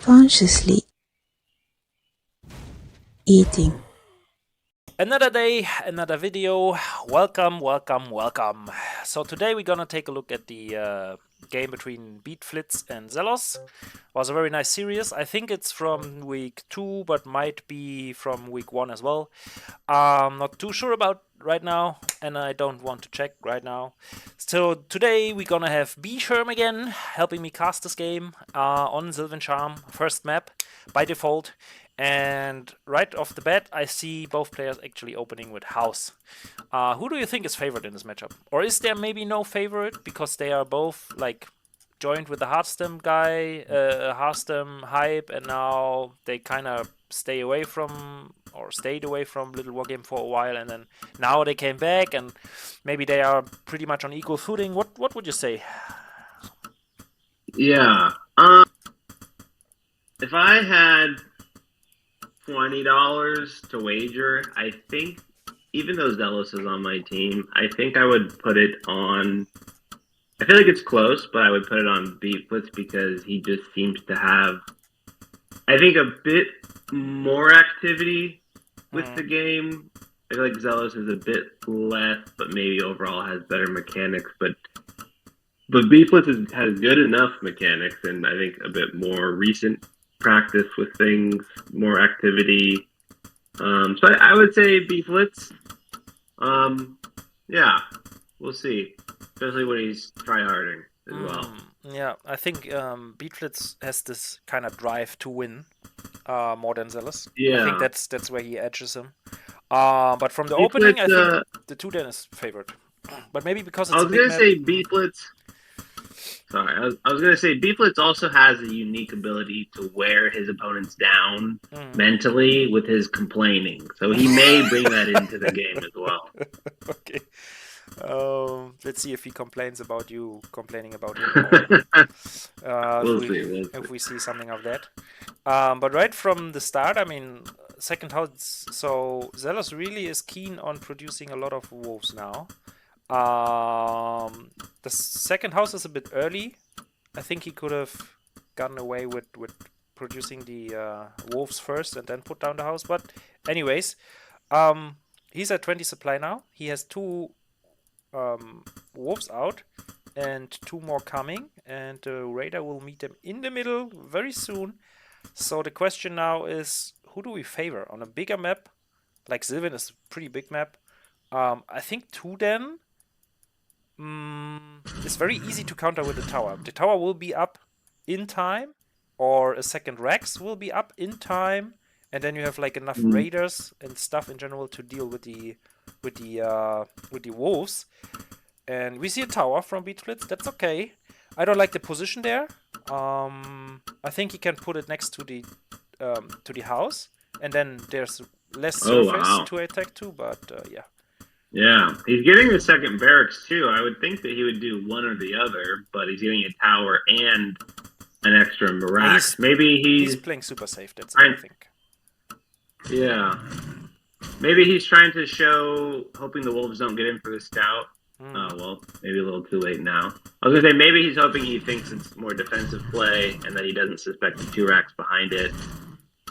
consciously eating. Another day, another video. Welcome, welcome, welcome. So today we're gonna take a look at the game between bScherm and Zelos. Was a very nice series. I think it's from week 2, but might be from week 1 as well. Not too sure about right now, and I don't want to check right now. So today we're gonna have bScherm again, helping me cast this game on bScherm, first map by default. And right off the bat, I see both players actually opening with house. Who do you think is favored in this matchup? Or is there maybe no favorite because they are both like joined with the Hearthstone guy, Hearthstone hype, and now they kind of stayed away from Little Wargame for a while, and then now they came back, and maybe they are pretty much on equal footing. What would you say? Yeah. If I had $20 to wager, I think, even though Zelos is on my team, I think I would put it on. I feel like it's close, but I would put it on bScherm because he just seems to have, I think, a bit more activity with the game. I feel like Zelos is a bit less, but maybe overall has better mechanics. But bScherm has good enough mechanics, and I think a bit more recent practice with things, more activity. So I would say bScherm. Yeah, we'll see, especially when he's tryharding as well. Yeah, I think bScherm has this kind of drive to win more than Zealous. Yeah, I think that's where he edges him. But from the bScherm. opening, I think the 2-den is favored. But maybe because it's I a was big gonna map. say bScherm. Sorry, I was gonna say bScherm also has a unique ability to wear his opponents down mentally with his complaining, so he may bring that into the game as well. Okay. Let's see if he complains about you complaining about him. We'll see. If we see something of that. But right from the start, I mean, second house. So Zelos really is keen on producing a lot of wolves now. The second house is a bit early. I think he could have gotten away with producing the wolves first and then put down the house. But anyways, he's at 20 supply now. He has 2 wolves out and 2 more coming, and the raider will meet them in the middle very soon. So the question now is, who do we favor on a bigger map? Like Sylvan is a pretty big map. I think 2-den it's very easy to counter with the tower. The tower will be up in time, or a second Rex will be up in time, and then you have like enough raiders and stuff in general to deal with the wolves. And we see a tower from bScherm. That's okay. I don't like the position there. I think he can put it next to the house, and then there's less surface to attack to. But yeah. Yeah, he's getting the second barracks too. I would think that he would do one or the other, but he's getting a tower and an extra barracks. Maybe he's playing super safe. That's what I think. Yeah, maybe he's trying to show, hoping the wolves don't get in for the scout. Well, maybe a little too late now. I was gonna say maybe he's hoping he thinks it's more defensive play and that he doesn't suspect the 2 racks behind it.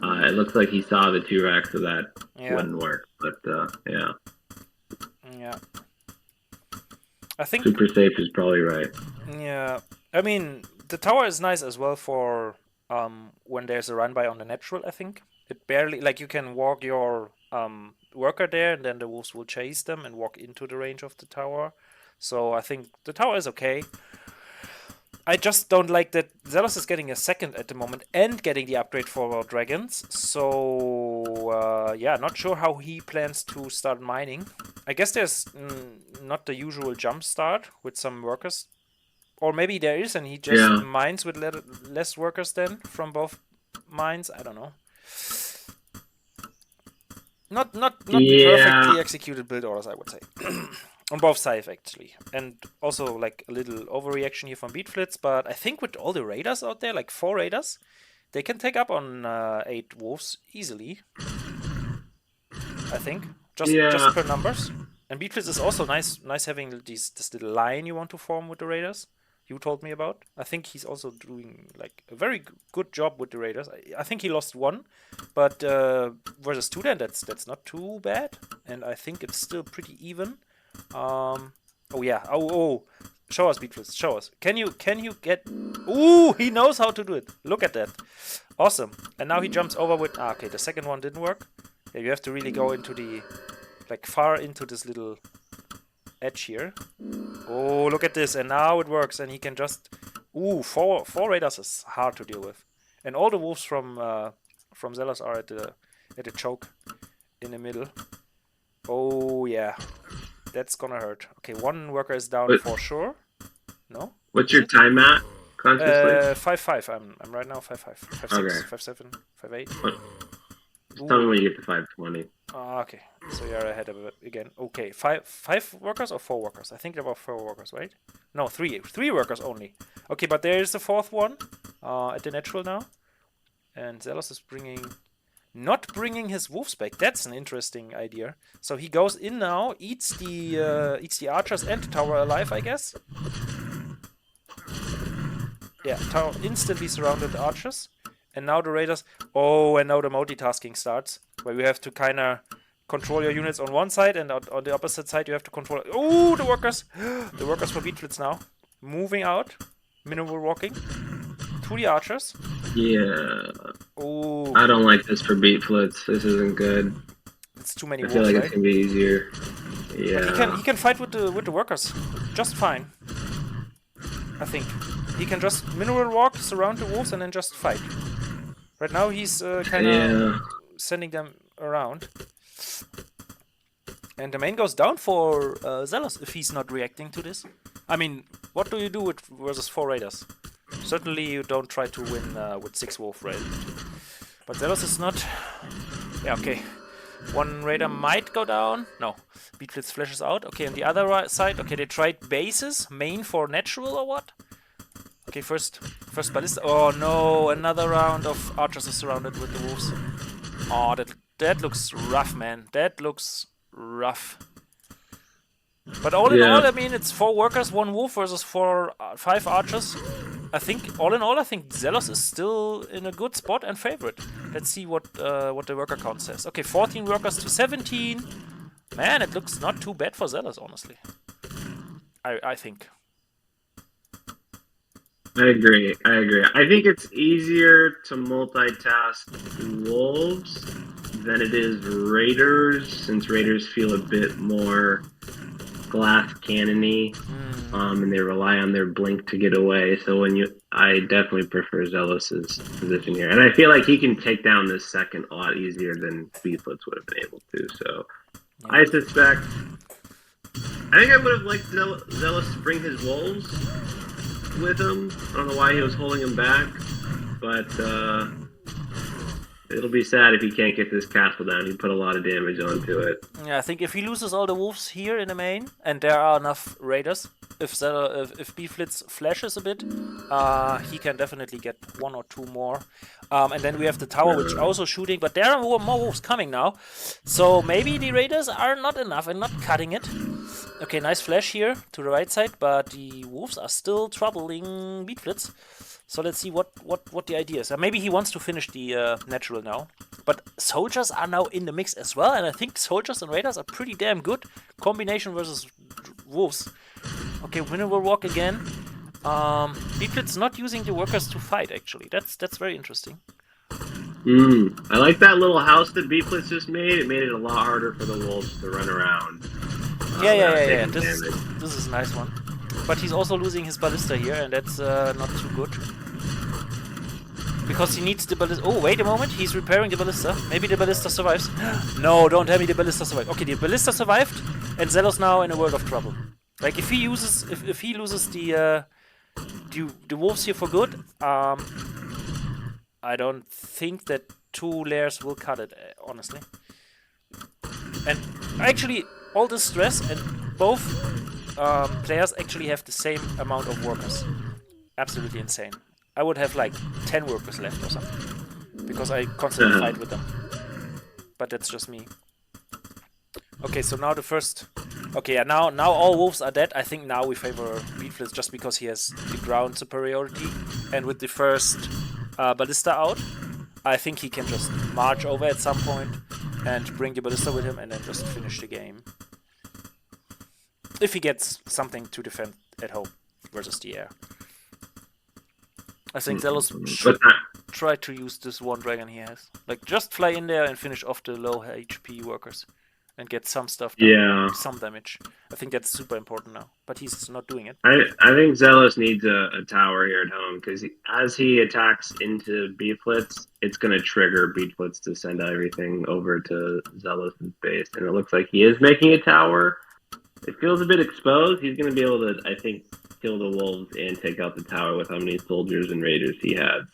It looks like he saw the 2 racks, so that wouldn't work. But yeah. Yeah. I think super safe is probably right. Yeah. I mean, the tower is nice as well for when there's a run by on the natural, I think. It barely, like, you can walk your worker there, and then the wolves will chase them and walk into the range of the tower. So I think the tower is okay. I just don't like that Zelos is getting a second at the moment and getting the upgrade for dragons. So, yeah, not sure how he plans to start mining. I guess there's not the usual jump start with some workers. Or maybe there is, and he just mines with less workers then from both mines. I don't know. Not perfectly executed build orders, I would say. On both sides, actually. And also, like, a little overreaction here from bScherm, but I think with all the raiders out there, like 4 raiders, they can take up on 8 wolves easily. I think. Just per numbers. And bScherm is also nice having this little line you want to form with the raiders. you told me about. I think he's also doing like a very good job with the Raiders. I think he lost one, but versus Student, that's not too bad, and I think it's still pretty even. Oh yeah. Oh. Show us, Beatrice. Show us. Can you get? Ooh, he knows how to do it. Look at that. Awesome. And now he jumps over with. Ah, okay. The second one didn't work. Yeah, you have to really go into the, like, far into this little edge here. Oh, look at this. And now it works. And he can just. Ooh, four Raiders is hard to deal with. And all the wolves from Zelos are at the choke in the middle. Oh yeah. That's gonna hurt. Okay, one worker is down for sure. No? What's your time at? Consciously? 5-5. I'm right now 5-5. 5-6, Okay. 5-7, 5-8. Just tell me when you get to 520. Okay, so you're ahead of it again. Okay, five workers or 4 workers? I think there were 4 workers, right? No, 3. 3 workers only. Okay, but there is the 4th one at the natural now. And Zelos is not bringing his wolves back. That's an interesting idea. So he goes in now, eats the archers and the tower alive, I guess. Yeah, tower instantly surrounded the archers. And now the raiders. Oh, and now the multitasking starts, where you have to kind of control your units on one side, and on the opposite side you have to control. Oh, the workers! The workers for Beatrix now moving out, minimal walking to the archers. Yeah. Oh, I don't like this for Beat Flitz. This isn't good. it's too many I wolves, feel like right? it's gonna be easier. Yeah. But he can fight with the workers just fine. I think he can just mineral walk, surround the wolves, and then just fight. Right now he's kind of sending them around. And the main goes down for Zelos if he's not reacting to this. I mean, what do you do versus 4 raiders? Certainly you don't try to win with 6 wolf, right? But Zelos is not. Yeah, okay. 1 raider might go down. No. Beatflitz flashes out. Okay, on the other side, okay, they tried bases. Main for natural or what? Okay, first ballista. Oh no, another round of archers is surrounded with the wolves. Oh, that looks rough, man. That looks rough. But all in all, I mean, it's 4 workers, 1 wolf versus 5 archers. I think, all in all, I think Zelos is still in a good spot and favorite. Let's see what the worker count says. Okay, 14 workers to 17. Man, it looks not too bad for Zelos, honestly. I think. I agree. I think it's easier to multitask wolves than it is raiders, since raiders feel a bit more glass cannony, and they rely on their blink to get away. So I definitely prefer Zelos's position here, and I feel like he can take down this second a lot easier than Beeflitz would have been able to. So yeah. I think I would have liked Zelos to bring his wolves with him. I don't know why he was holding him back, but it'll be sad if he can't get this castle down. He put a lot of damage onto it. Yeah, I think if he loses all the wolves here in the main, and there are enough raiders, if Beeflitz flashes a bit, he can definitely get 1 or 2 more. And then we have the tower, which also shooting, but there are more wolves coming now. So maybe the raiders are not enough and not cutting it. Okay, nice flash here to the right side, but the wolves are still troubling Beatflitz. So let's see what the idea is. Maybe he wants to finish the natural now. But soldiers are now in the mix as well, and I think soldiers and raiders are pretty damn good. Combination versus wolves. Okay, winner will walk again. Beatflitz not using the workers to fight, actually. That's very interesting. I like that little house that Beeflitz just made. It made it a lot harder for the wolves to run around. Yeah. This is a nice one. But he's also losing his ballista here, and that's not too good. Because he needs the ballista. Oh, wait a moment. He's repairing the ballista. Maybe the ballista survives. No, don't tell me the ballista survived. Okay, the ballista survived, and Zelos now in a world of trouble. Like, if he loses the wolves here for good, I don't think that 2 layers will cut it, honestly. And actually, all this stress, and both players actually have the same amount of workers. Absolutely insane. I would have like 10 workers left or something, because I constantly fight with them. But that's just me. Okay, so now the first Okay, yeah, now all wolves are dead. I think now we favor bFlitz just because he has the ground superiority, and with the first ballista out, I think he can just march over at some point and bring the ballista with him, and then just finish the game. If he gets something to defend at home versus the air. I think Zelos should try to use this one dragon he has. Like, just fly in there and finish off the low HP workers. And get some stuff done. Yeah. Some damage. I think that's super important now. But he's not doing it. I think Zelos needs a tower here at home because as he attacks into bFlitz, it's going to trigger bFlitz to send everything over to Zelos' base. And it looks like he is making a tower. It feels a bit exposed. He's going to be able to, I think, kill the wolves and take out the tower with how many soldiers and raiders he has.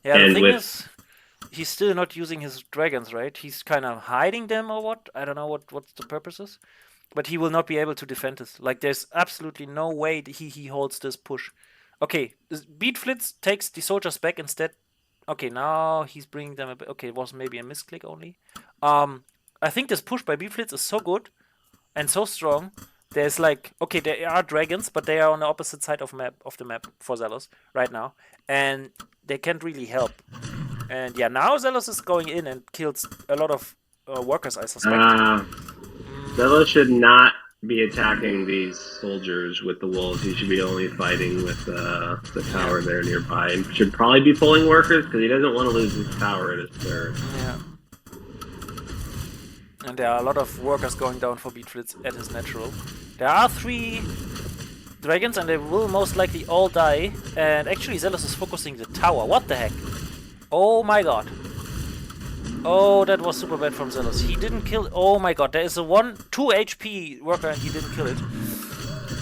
Yeah, the thing is, he's still not using his dragons, right? He's kind of hiding them or what? I don't know what the purpose is. But he will not be able to defend this. Like, there's absolutely no way that he holds this push. Okay, bFlitz takes the soldiers back instead. Okay, now he's bringing them a bit. Okay, it was maybe a misclick only. I think this push by bFlitz is so good and so strong. There's like, okay, there are dragons, but they are on the opposite side of the map for Zelos right now. And they can't really help. And yeah, now Zelos is going in and kills a lot of workers, I suspect. Zelos should not be attacking these soldiers with the wolves. He should be only fighting with the tower there nearby. And should probably be pulling workers because he doesn't want to lose his tower at his turn. Yeah. And there are a lot of workers going down for bFlitz at his natural. There are 3 dragons and they will most likely all die. And actually Zelos is focusing the tower. What the heck? Oh my god. Oh, that was super bad from Zelos. He didn't kill... Oh my god, there is a 2 HP worker and he didn't kill it.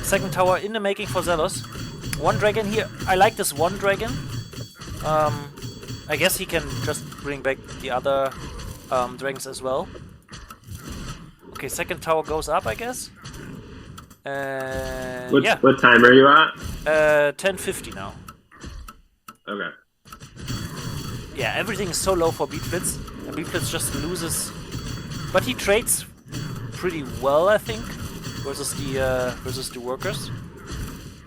Second tower in the making for Zelos. 1 dragon here. I like this 1 dragon. I guess he can just bring back the other dragons as well. Okay, second tower goes up, I guess. Yeah. What time are you at? 10:50 now. Okay. Yeah, everything is so low for bFlitz, and bFlitz just loses. But he trades pretty well, I think, versus the workers.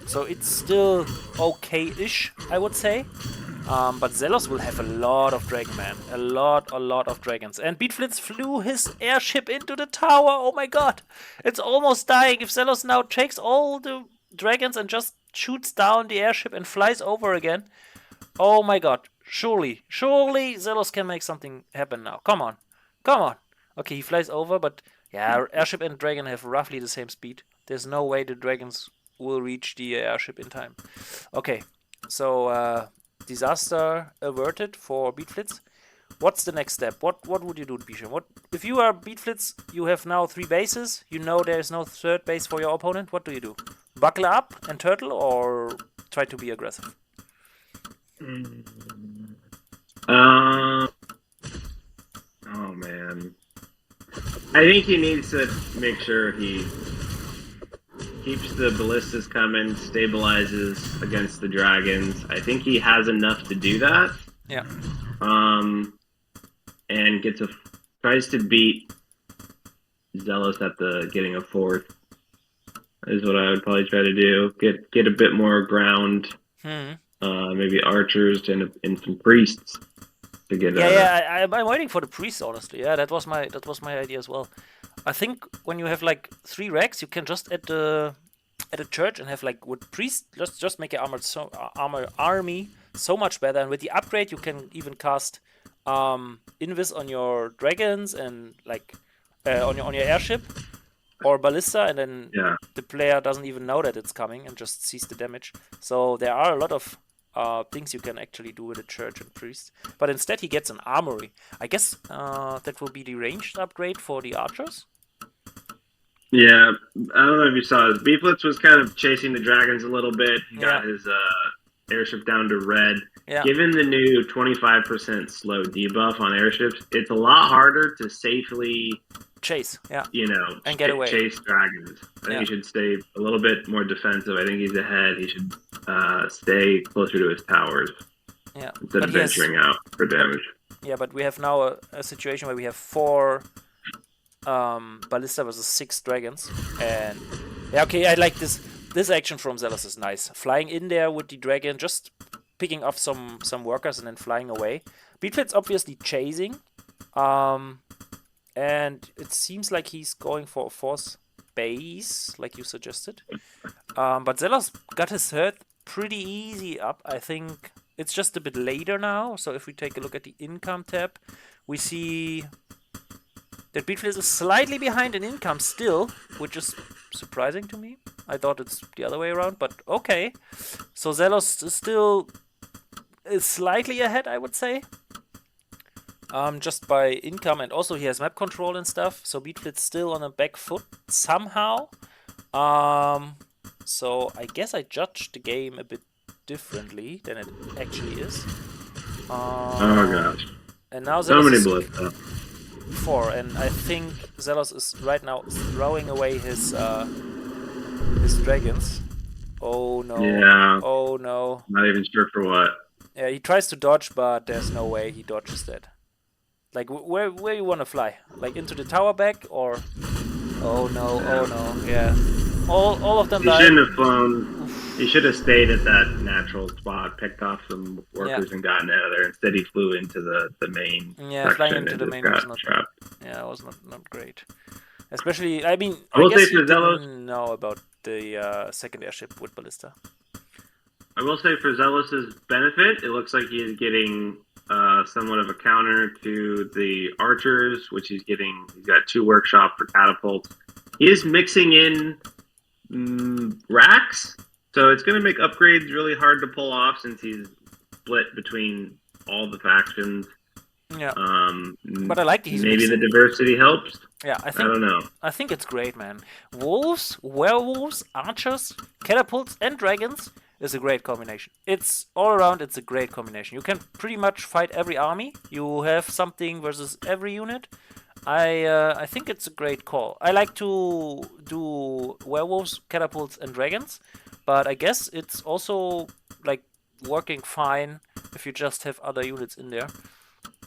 So it's still okay-ish, I would say. But Zelos will have a lot of Dragon Man. A lot of dragons. And bFlitz flew his airship into the tower. Oh my god. It's almost dying. If Zelos now takes all the dragons and just shoots down the airship and flies over again. Oh my god. Surely Zelos can make something happen now. Come on. Okay, he flies over, but yeah, airship and dragon have roughly the same speed. There's no way the dragons will reach the airship in time. Okay, so disaster averted for bFlitz. What's the next step? What would you do, bScherm? What if you are bFlitz? You have now 3 bases. You know there's no third base for your opponent. What do you do? Buckle up and turtle, or try to be aggressive? Oh man, I think he needs to make sure he keeps the ballistas coming, stabilizes against the dragons. I think he has enough to do that. Yeah. And tries to beat Zelos at getting a 4th is what I would probably try to do. Get a bit more ground. Maybe archers and some priests to get. I'm waiting for the priests, honestly. Yeah, that was my idea as well. I think when you have like 3 racks, you can just at a church and have like with priests just make an armor army so much better. And with the upgrade, you can even cast invis on your dragons and like on your airship or ballista, and then the player doesn't even know that it's coming and just sees the damage. So there are a lot of things you can actually do with a church and priest. But instead he gets an armory. I guess that will be the ranged upgrade for the archers. Yeah, I don't know if you saw this. bFlitz was kind of chasing the dragons a little bit. He got his airship down to red. Yeah. Given the new 25% slow debuff on airships, it's a lot harder to safely chase, and get away. Chase dragons. I think he should stay a little bit more defensive. I think he's ahead. He should stay closer to his towers instead of venturing out for damage. Yeah, but we have now a situation where we have 4 ballista versus 6 dragons, and yeah, okay, I like this. This action from Zelos is nice. Flying in there with the dragon, just picking off some workers and then flying away. Beatflit's obviously chasing, and it seems like he's going for a force base, like you suggested. But Zelos got his herd pretty easy up. I think it's just a bit later now. So if we take a look at the income tab, we see that Beatflitz is slightly behind in income still, which is surprising to me. I thought it's the other way around, but okay. So Zelos is still slightly ahead, I would say. Just by income, and also he has map control and stuff. So Beatflitz still on a back foot somehow. So I guess I judged the game a bit differently than it actually is. Oh gosh! And now So many Zelos blips. is 4, and I think Zelos is right now throwing away his dragons. Oh no! Yeah. Oh no! Not even sure for what. Yeah, he tries to dodge, but there's no way he dodges that. Like where you want to fly? Like into the tower back or? Oh no! Oh no! Yeah. All of them He died. shouldn't have flown. He should have stayed at that natural spot, picked off some workers, and gotten out of there. Instead, he flew into the main. Yeah, flying into the main was not. trapped. Yeah, it was not great. Especially, I mean, I will guess say for you Zelos- didn't know about the second airship with ballista. I will say for Zelos' benefit, it looks like he's getting somewhat of a counter to the archers, which he's getting. He's got 2 workshop for catapults. He is mixing in racks, so it's going to make upgrades really hard to pull off since he's split between all the factions. Yeah, but I like these. Maybe the diversity helps. Yeah, I don't know. I think it's great, man. Wolves, werewolves, archers, catapults, and dragons is a great combination. It's all around. It's a great combination. You can pretty much fight every army. You have something versus every unit. I think it's a great call. I like to do werewolves, catapults, and dragons, but I guess it's also like working fine if you just have other units in there.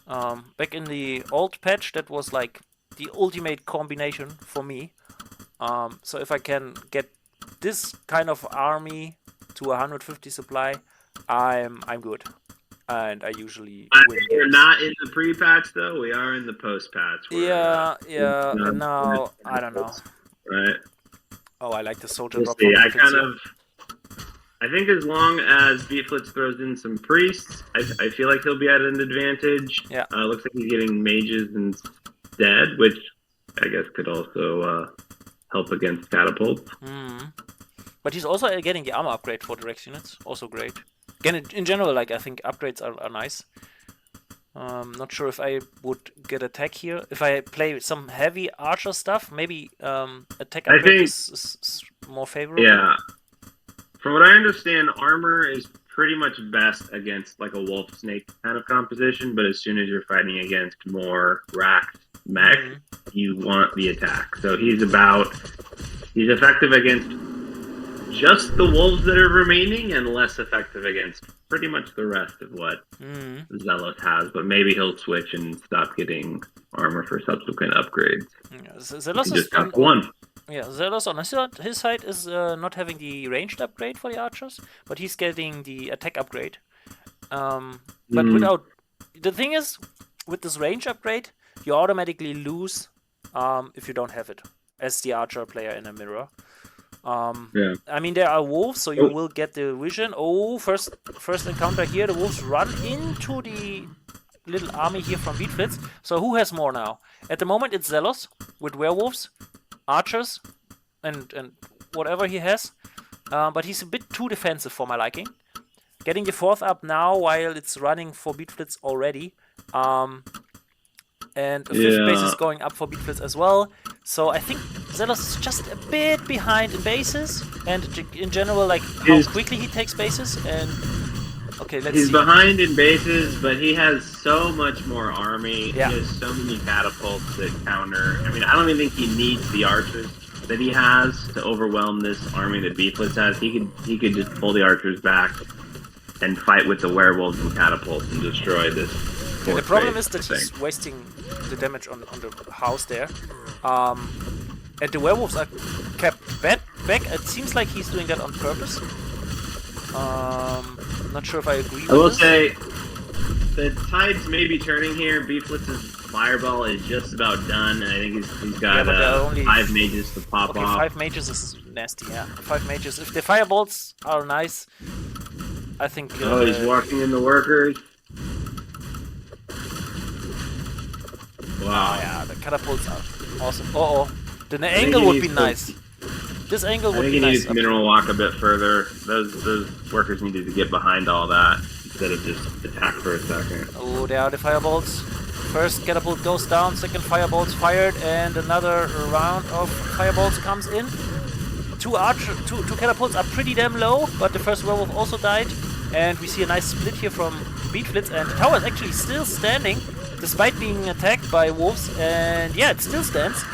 Back in the old patch, that was like the ultimate combination for me. So if I can get this kind of army to 150 supply, I'm good. And I usually win We're games. not in the pre-patch though. We are in the post-patch. Yeah. And now I don't know. Right. Oh, I like the soldier We'll drop. see. from I think as long as Beatflitz throws in some priests, I feel like he'll be at an advantage. Yeah. Looks like he's getting mages instead, which I guess could also help against catapults. But he's also getting the armor upgrade for direct units. Also great. Again, in general, like I think upgrades are nice. Not sure if I would get attack here. If I play some heavy archer stuff, maybe attack upgrade is more favorable. Yeah. From what I understand, armor is pretty much best against like a wolf snake kind of composition, but as soon as you're fighting against more racked mech, you want the attack. So he's effective against just the wolves that are remaining and less effective against pretty much the rest of what Zelos has, but maybe he'll switch and stop getting armor for subsequent upgrades. Yeah, Zelos He is just got one. Yeah, Zelos on his side is not having the ranged upgrade for the archers, but he's getting the attack upgrade. But without... The thing is, with this range upgrade, you automatically lose if you don't have it, as the archer player in a mirror. Yeah. I mean, there are wolves, so you will get the vision. Oh, first encounter here, the wolves run into the little army here from Beatflitz. So who has more now? At the moment, it's Zelos with werewolves, archers, and whatever he has. But he's a bit too defensive for my liking. Getting the 4th up now while it's running for Beatflitz already. And a 5th base is going up for Beatflitz as well. So I think Zelos is just a bit behind in bases. And in general, like how quickly he takes bases. And okay, let's see. He's behind in bases, but he has so much more army. Yeah. He has so many catapults that counter. I mean, I don't even think he needs the archers that he has to overwhelm this army that Beatflitz has. He could just pull the archers back and fight with the werewolves and catapults and destroy this. Yeah, the problem is that he's wasting the damage on the house there. And the werewolves are kept back. It seems like he's doing that on purpose. Not sure if I agree with I will this. say, the tides may be turning here. bFlitz's fireball is just about done, and I think he's got only 5 mages to pop okay, off. 5 mages is nasty, yeah. 5 mages. If the fireballs are nice, I think... oh, he's walking in the workers. Wow. Oh, yeah, the catapults are awesome. Uh-oh. The angle would be nice. This angle would be nice. I think he needs to mineral walk a bit further. Those workers needed to get behind all that instead of just attack for a second. Oh, there are the fireballs. First catapult goes down, second fireball's fired, and another round of fireballs comes in. Two catapults are pretty damn low, but the first werewolf also died. And we see a nice split here from bFlitz, and the tower is actually still standing, despite being attacked by wolves, and yeah, it still stands.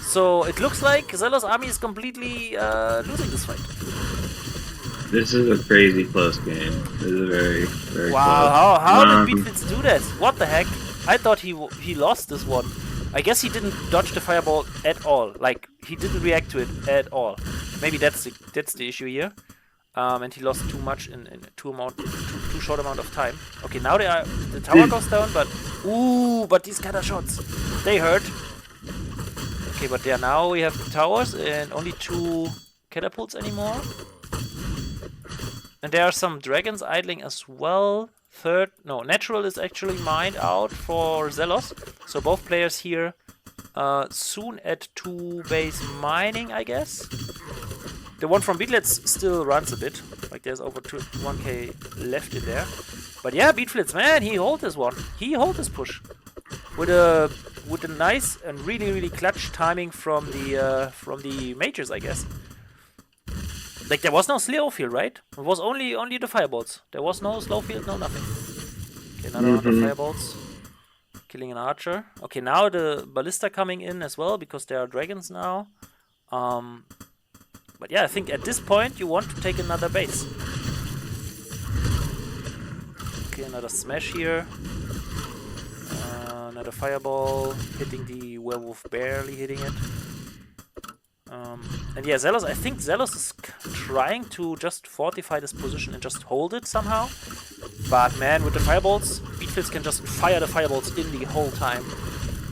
So it looks like Zelos' army is completely losing this fight. This is a crazy close game. This is a very, very wow, close. how did bFlitz do that? What the heck? I thought he lost this one. I guess he didn't dodge the fireball at all. Like, he didn't react to it at all. Maybe that's the issue here. And he lost too much in too short amount of time. Okay, now the tower goes down, but ooh, but these cutter shots, they hurt. Okay, but there now we have the towers and only 2 catapults anymore. And there are some dragons idling as well. Natural is actually mined out for Zelos. So both players here soon at 2 base mining, I guess. The one from bFlitz still runs a bit. Like there's over 1k left in there. But yeah, bFlitz, man, he hold this one. He hold this push. With a nice and really clutch timing from the mages, I guess. Like there was no slow field, right? It was only the fireballs. There was no slow field, no nothing. Okay, another round of fireballs. Killing an archer. Okay, now the ballista coming in as well because there are dragons now. But yeah, I think at this point you want to take another base. Okay, another smash here. Another fireball hitting the werewolf, barely hitting it. And yeah, Zelos, I think Zelos is trying to just fortify this position and just hold it somehow. But man, with the fireballs, bFlitz can just fire the fireballs in the whole time.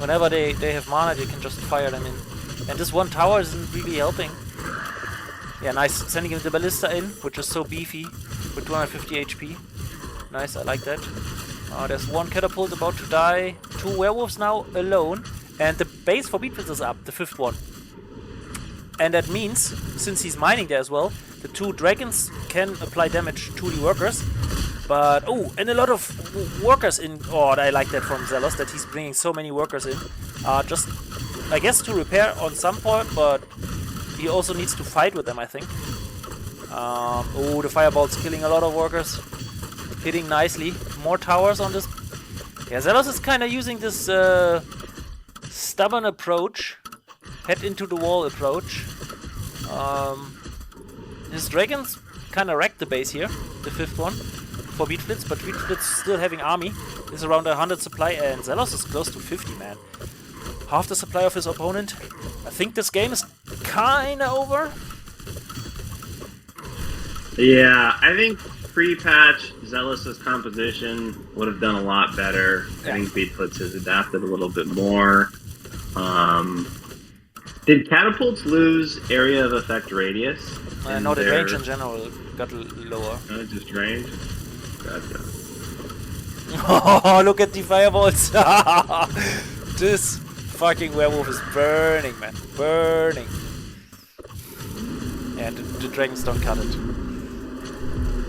Whenever they have mana, they can just fire them in. And this one tower isn't really helping. Yeah, nice. Sending him the ballista in, which is so beefy, with 250 HP. Nice, I like that. There's 1 catapult about to die. 2 werewolves now alone. And the base for bFlitz is up, the 5th one. And that means, since he's mining there as well, the 2 dragons can apply damage to the workers. But, oh, and a lot of workers in... Oh, I like that from Zelos, that he's bringing so many workers in. Just, I guess, to repair on some point, but he also needs to fight with them, I think. Oh, the fireball's killing a lot of workers. Hitting nicely. More towers on this. Yeah, Zelos is kind of using this stubborn approach. Head into the wall approach. His dragons kind of wrecked the base here, the 5th one, for bFlitz, but bFlitz still having army. Is around 100 supply, and Zelos is close to 50, man. Half the supply of his opponent. I think this game is kind of over. Yeah, I think pre-patch, Zelos' composition would have done a lot better. Yeah. I think bFlitz has adapted a little bit more. Did catapults lose area of effect radius? No, the range in general got lower. Just range? Gotcha. Oh, look at the fireballs! This fucking werewolf is burning, man. Burning. Yeah, the dragons don't cut it.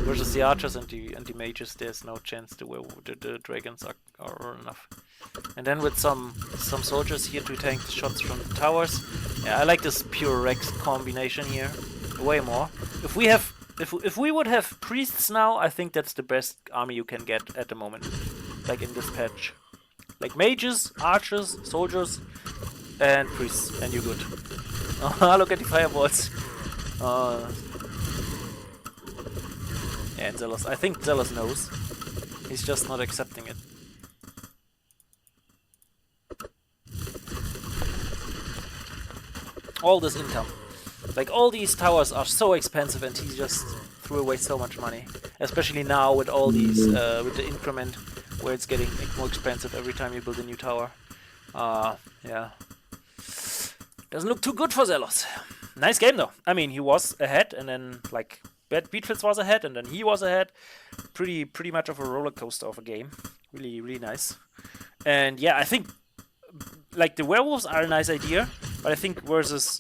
Versus the archers and the mages, there's no chance the dragons are enough. And then with some soldiers here to tank the shots from the towers. Yeah, I like this pure Rex combination here. Way more. If we would have priests now, I think that's the best army you can get at the moment. Like in this patch. Like mages, archers, soldiers, and priests, and you're good. Look at the fireballs. Yeah, and Zelos. I think Zelos knows. He's just not accepting it. All this income. Like, all these towers are so expensive and he just threw away so much money. Especially now with all these, with the increment, where it's getting like, more expensive every time you build a new tower. Yeah. Doesn't look too good for Zelos. Nice game though. I mean, he was ahead and then, like, bScherm was ahead and then he was ahead. Pretty much of a roller coaster of a game. Really, really nice. And yeah, I think, like, the werewolves are a nice idea, but I think versus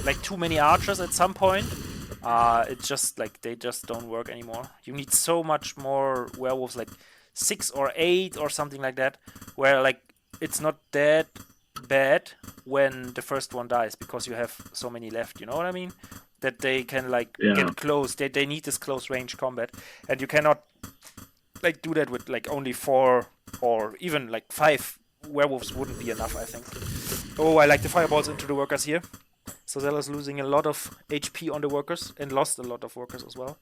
like too many archers at some point, it's just like they just don't work anymore. You need so much more werewolves, like 6 or 8 or something like that, where like it's not that bad when the first one dies because you have so many left. You know what I mean? That they can like get close. They need this close range combat, and you cannot like do that with like only 4 or even like 5 werewolves wouldn't be enough, I think. Oh, I like the fireballs into the workers here. So Zelos losing a lot of HP on the workers and lost a lot of workers as well.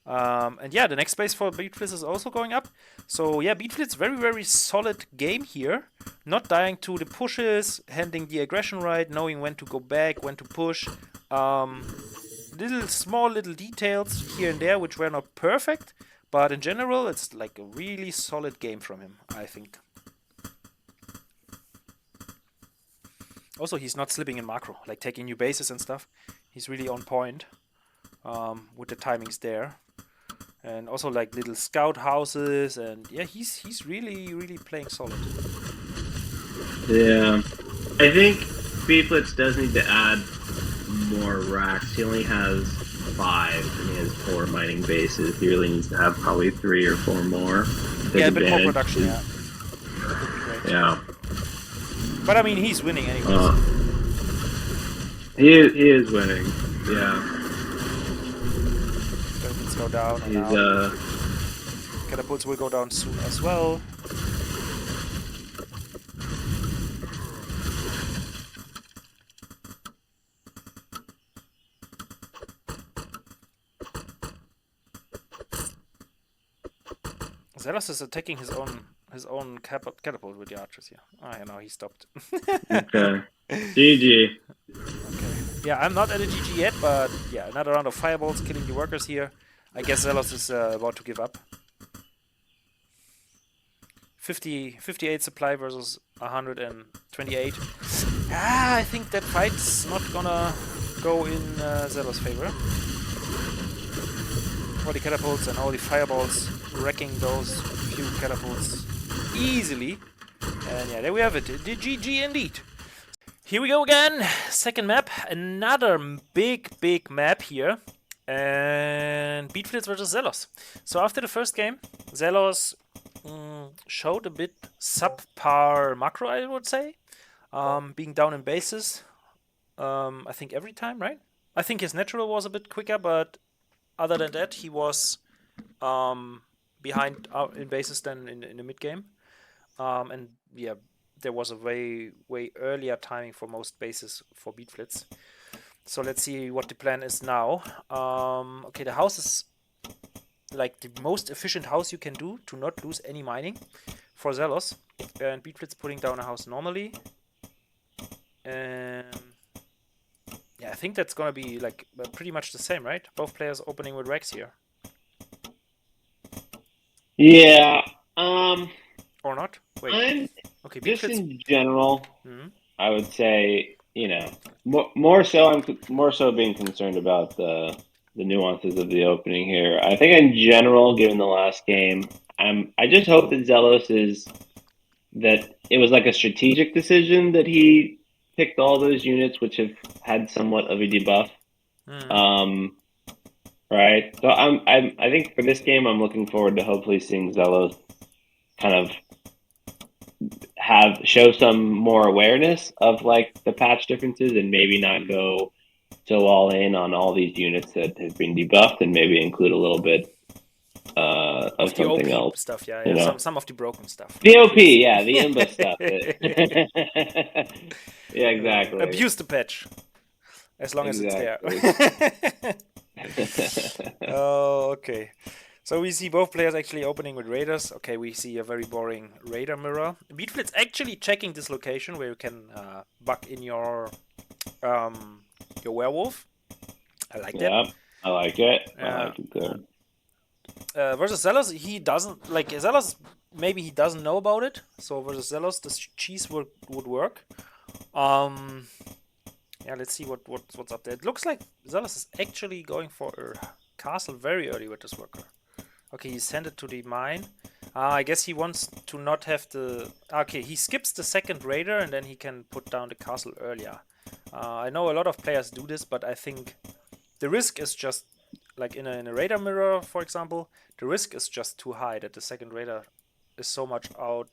And yeah, the next base for bScherm is also going up. So yeah, bScherm, very, very solid game here. Not dying to the pushes, handling the aggression right, knowing when to go back, when to push. Small little details here and there which were not perfect. But in general, it's like a really solid game from him, I think. Also, he's not slipping in macro, like taking new bases and stuff. He's really on point with the timings there. And also like little scout houses, and yeah, he's really, really playing solid. Yeah. I think bScherm does need to add more racks. He only has 5 and he has 4 mining bases. He really needs to have probably 3 or 4 more. Yeah, a bit more production, yeah. Yeah. But I mean, he's winning anyways. He is winning, yeah. Let's go down and now. Catapults will go down soon as well. Zelos is attacking his own catapult with the archers here. Oh, yeah, no, he stopped. Okay. GG. Okay. Yeah, I'm not at a GG yet, but yeah, another round of fireballs killing the workers here. I guess Zelos is about to give up. 58 supply versus 128. I think that fight's not gonna go in Zelos' favor. All the catapults and all the fireballs wrecking those few catapults easily. And yeah, there we have it. The GG indeed. Here we go again. Second map. Another big map here. And bScherm versus Zelos. So after the first game, Zelos showed a bit subpar macro, I would say. Being down in bases. I think every time, right? I think his natural was a bit quicker, but other than that, he was behind in bases than in the mid game. And yeah, there was a way earlier timing for most bases for bScherm. So let's see what the plan is now. Okay, the house is like the most efficient house you can do to not lose any mining for Zelos. And bScherm putting down a house normally. And yeah, I think that's gonna be like pretty much the same, right? Both players opening with Rex here. Yeah. Or not? Wait. Okay, just in general, I would say, more so being concerned about the nuances of the opening here. I think in general, given the last game, I just hope that that it was like a strategic decision that he picked all those units which have had somewhat of a debuff. Right. So I think for this game, I'm looking forward to hopefully seeing Zelos kind of show some more awareness of like the patch differences and maybe not go so all in on all these units that have been debuffed and maybe include a little bit of the something OP else stuff. Yeah. Some of the broken stuff. The OP, yeah, the Imba stuff. Yeah, exactly. Abuse the patch as long as it's there. Oh, okay. So we see both players actually opening with raiders. Okay, we see a very boring raider mirror. Beatflit's actually checking this location where you can buck in your werewolf. I like that. Yeah, I like it. I Uh, like it good. versus Zelos, he doesn't like Zelos. Maybe he doesn't know about it. So versus Zelos, this cheese would work. Um, yeah, let's see what's up there. It looks like Zelos is actually going for a castle very early with this worker. Okay, he sent it to the mine. I guess he wants to not have the... Okay, he skips the second raider and then he can put down the castle earlier. I know a lot of players do this, but I think the risk is just... Like in a raider mirror, for example, the risk is just too high that the second raider is so much out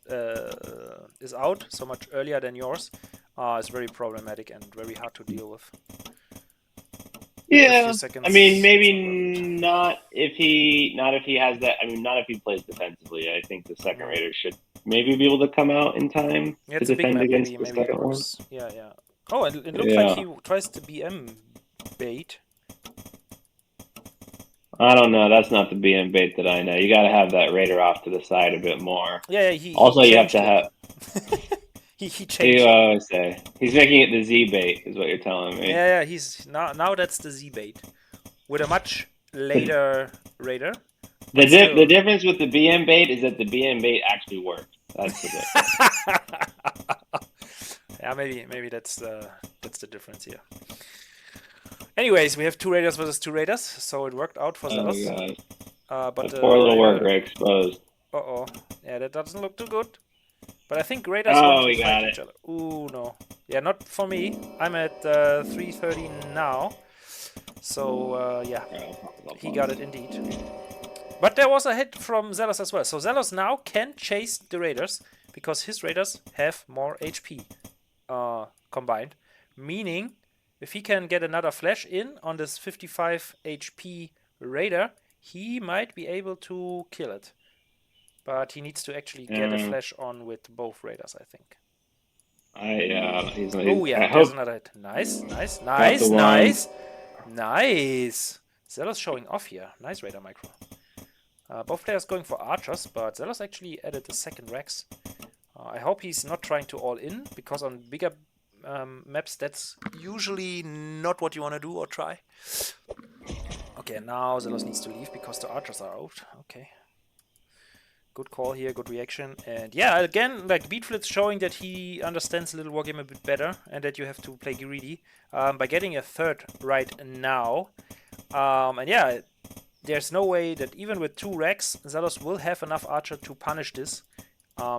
so much earlier than yours. It's very problematic and very hard to deal with. Yeah, I mean, maybe not if he has that. I mean, not if he plays defensively. I think the second raider should maybe be able to come out in time Yeah, to it's a big defend map. against Maybe the it second one. works. Yeah, yeah. Oh, it looks like he tries to BM bait. I don't know. That's not the BM bait that I know. You got to have that raider off to the side a bit more. Yeah, he Also, he you have to changed have. it. he changed You it. always say he's making it the Z bait, is what you're telling me. Yeah, he's now that's the Z bait with a much later raider. The difference with the BM bait is that the BM bait actually works. That's the difference. Yeah, maybe that's the difference here. Anyways, we have two raiders versus two raiders, so it worked out for Zelos. But the poor little worker exposed. Uh-oh. Yeah, that doesn't look too good. But I think raiders want to fight each other. Ooh, no. Yeah, not for me. I'm at 330 now. So, yeah. He got it indeed. But there was a hit from Zelos as well. So Zelos now can chase the raiders because his raiders have more HP combined. Meaning, if he can get another flash in on this 55 HP raider, he might be able to kill it. But he needs to actually get a flash on with both raiders, I think. Oh yeah, there's another hit. Nice. Nice. Zelos showing off here. Nice raider micro. Both players going for archers, but Zelos actually added the second Rex. I hope he's not trying to all in, because on bigger maps that's usually not what you want to do or try. Okay, now Zelos needs to leave because the archers are out. Okay. Good call here, good reaction. And yeah, again, like Beatflit's showing that he understands Little Wargame a bit better and that you have to play greedy by getting a third right now. And yeah, there's no way that even with 2 Rex, Zelos will have enough archer to punish this.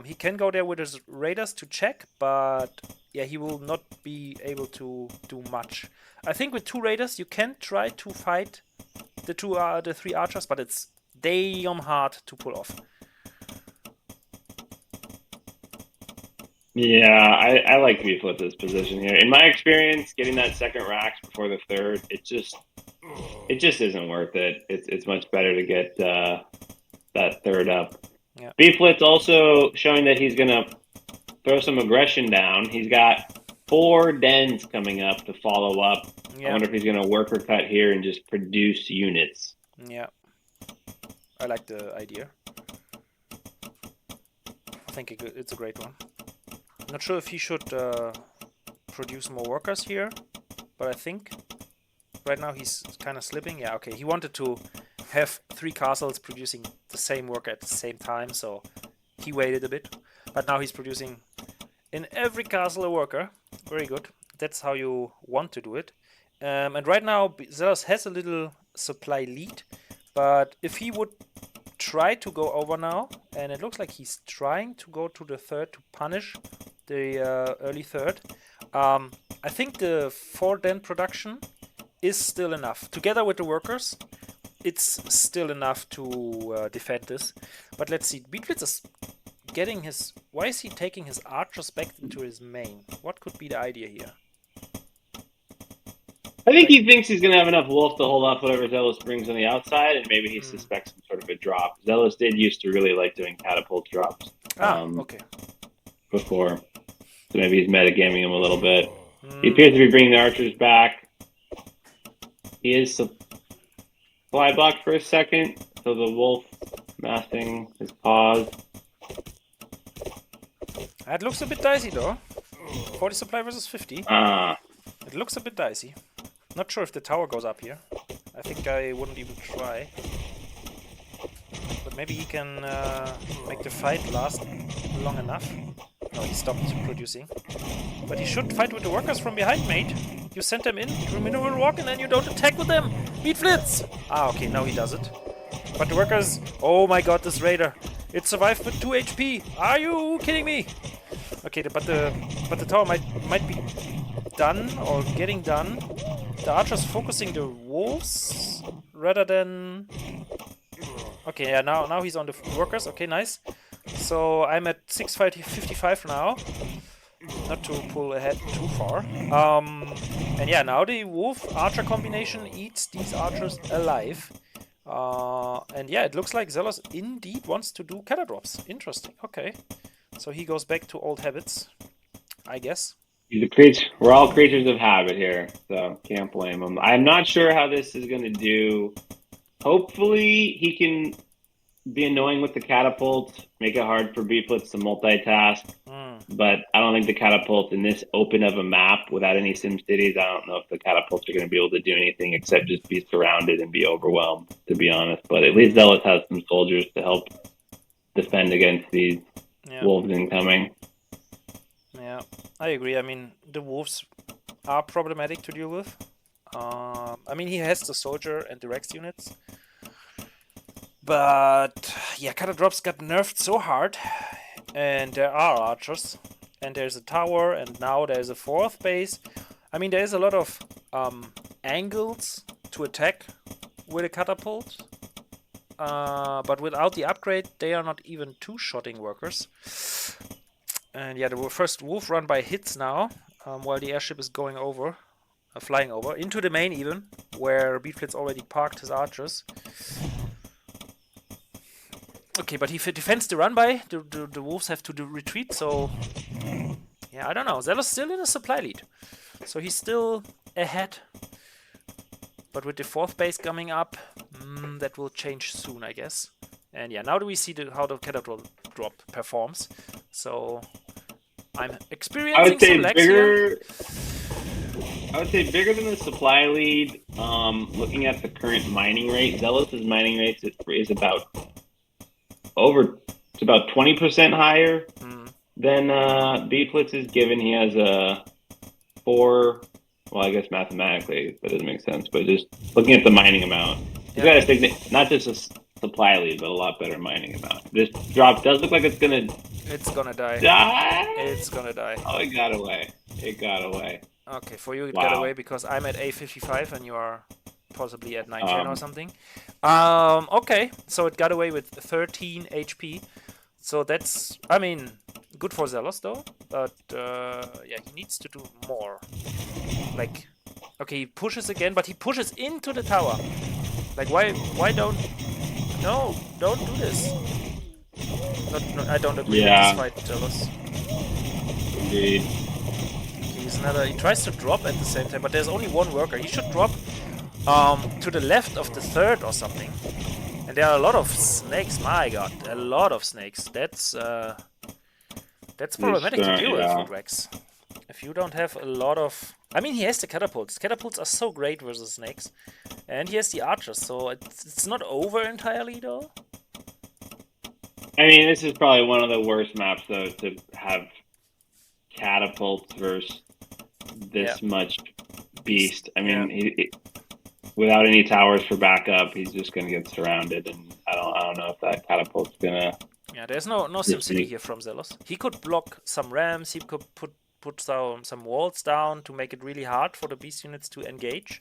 He can go there with his raiders to check, but yeah, he will not be able to do much. I think with 2 raiders, you can try to fight the 3 archers, but it's damn hard to pull off. Yeah, I like Beeflit's position here. In my experience, getting that second Rax before the third, it just isn't worth it. It's much better to get that third up. Yeah. Beeflit's also showing that he's going to throw some aggression down. He's got 4 dens coming up to follow up. Yeah. I wonder if he's going to worker cut here and just produce units. Yeah. I like the idea. I think it's a great one. Not sure if he should produce more workers here, but I think right now he's kind of slipping. Yeah, okay. He wanted to have 3 castles producing the same worker at the same time, so he waited a bit. But now he's producing in every castle a worker. Very good. That's how you want to do it. And right now Zelos has a little supply lead, but if he would try to go over now, and it looks like he's trying to go to the third to punish the early third, I think the 4 den production is still enough. Together with the workers, it's still enough to defend this. But let's see. Beatflitz is getting his... Why is he taking his archers back into his main? What could be the idea here? I think he thinks he's going to have enough wolf to hold off whatever Zelos brings on the outside, and maybe he suspects some sort of a drop. Zelos did used to really like doing catapult drops. Okay. Before. So maybe he's metagaming him a little bit. He appears to be bringing the archers back. He is fly block for a second, so the wolf massing is paused. It looks a bit dicey though. 40 supply versus 50. Ah, It looks a bit dicey. Not sure if the tower goes up here. I think I wouldn't even try. But maybe he can make the fight last long enough. No, he stopped producing. But he should fight with the workers from behind, mate. You send them in through mineral walk and then you don't attack with them. Beat Flitz! Ah, okay, now he does it. But the workers... Oh my god, this raider. It survived with 2 HP. Are you kidding me? Okay, but the tower might be done or getting done. The archer's focusing the wolves rather than... Okay, yeah, now he's on the workers. Okay, nice. So I'm at 655 now. Not to pull ahead too far. And yeah, now the wolf-archer combination eats these archers alive. And yeah, it looks like Zelos indeed wants to do catadrops. Interesting. Okay. So he goes back to old habits, I guess. he's a creature. We're all creatures of habit here, so can't blame him. I'm not sure how this is going to do. Hopefully, he can be annoying with the catapult, make it hard for Beeflitz to multitask. But I don't think the catapult in this open of a map without any sim cities, I don't know if the catapults are going to be able to do anything except just be surrounded and be overwhelmed, to be honest. But at least Zealous has some soldiers to help defend against these wolves incoming. Yeah, I agree. I mean, the wolves are problematic to deal with. I mean, he has the soldier and the Rex units. But yeah, catadrops got nerfed so hard. And there are archers. And there's a tower. And now there's a fourth base. I mean, there's a lot of angles to attack with a catapult. But without the upgrade, they are not even two-shotting workers. And yeah, the first wolf run by hits now, while the airship is going over, flying over, into the main even, where Beeflitz already parked his archers. Okay, but he defends the run by, the wolves have to retreat, so... Yeah, I don't know, Zelos still in a supply lead. So he's still ahead. But with the fourth base coming up, that will change soon, I guess. And yeah, now do we see how the catapult drop performs. So I'm experiencing some lags here. I would say bigger than the supply lead. Looking at the current mining rate, Zealous' mining rate is about 20% higher than Beeflitz is, given he has a 4. Well, I guess mathematically that doesn't make sense, but just looking at the mining amount, he's got a not just a supply lead, but a lot better mining amount. This drop does look like it's gonna die. It's gonna die. Oh, it got away. It got away. Okay, for you it got away because I'm at A55 and you are possibly at 910 or something. Okay, so it got away with 13 HP. So that's, I mean, good for Zelos though, but yeah, he needs to do more. Like, okay, he pushes again, but he pushes into the tower. Like, why don't do this. No, I don't agree with this fight, Zelos. Indeed. He tries to drop at the same time, but there's only one worker. He should drop to the left of the third or something. And there are a lot of snakes. My god, a lot of snakes. That's problematic to deal with Rex. If you don't have a lot of... I mean, he has the catapults. Catapults are so great versus snakes. And he has the archers, so it's not over entirely, though. I mean, this is probably one of the worst maps, though, to have catapults versus this much beast. I mean, without any towers for backup, he's just going to get surrounded, and I don't know if that catapult's going to... Yeah, there's no SimCity here from Zelos. He could block some rams, he could put some walls down to make it really hard for the beast units to engage.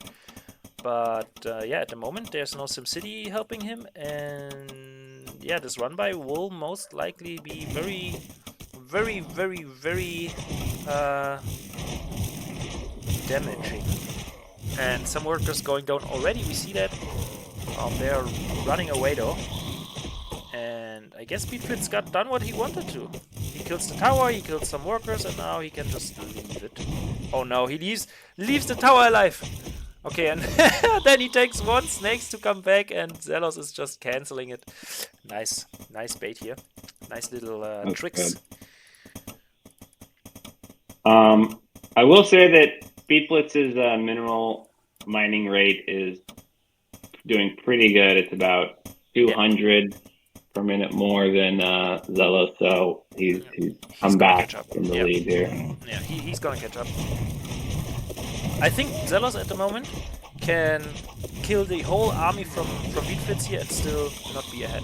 But yeah, at the moment there's no SimCity helping him, and yeah, this run by will most likely be very, very, very, very damaging. And some workers going down already, we see that. They're running away though. And I guess Beeflitz got done what he wanted to. He kills the tower, he kills some workers, and now he can just leave it. Oh no, he leaves the tower alive. Okay, and then he takes one snakes to come back, and Zelos is just canceling it. Nice bait here. Nice little tricks. Good. I will say that bSchem's mineral mining rate is doing pretty good. It's about 200 per minute more than Zelos, so he's come back in the lead here. Yeah, he's gonna catch up. I think Zelos at the moment can kill the whole army from bScherm here and still not be ahead.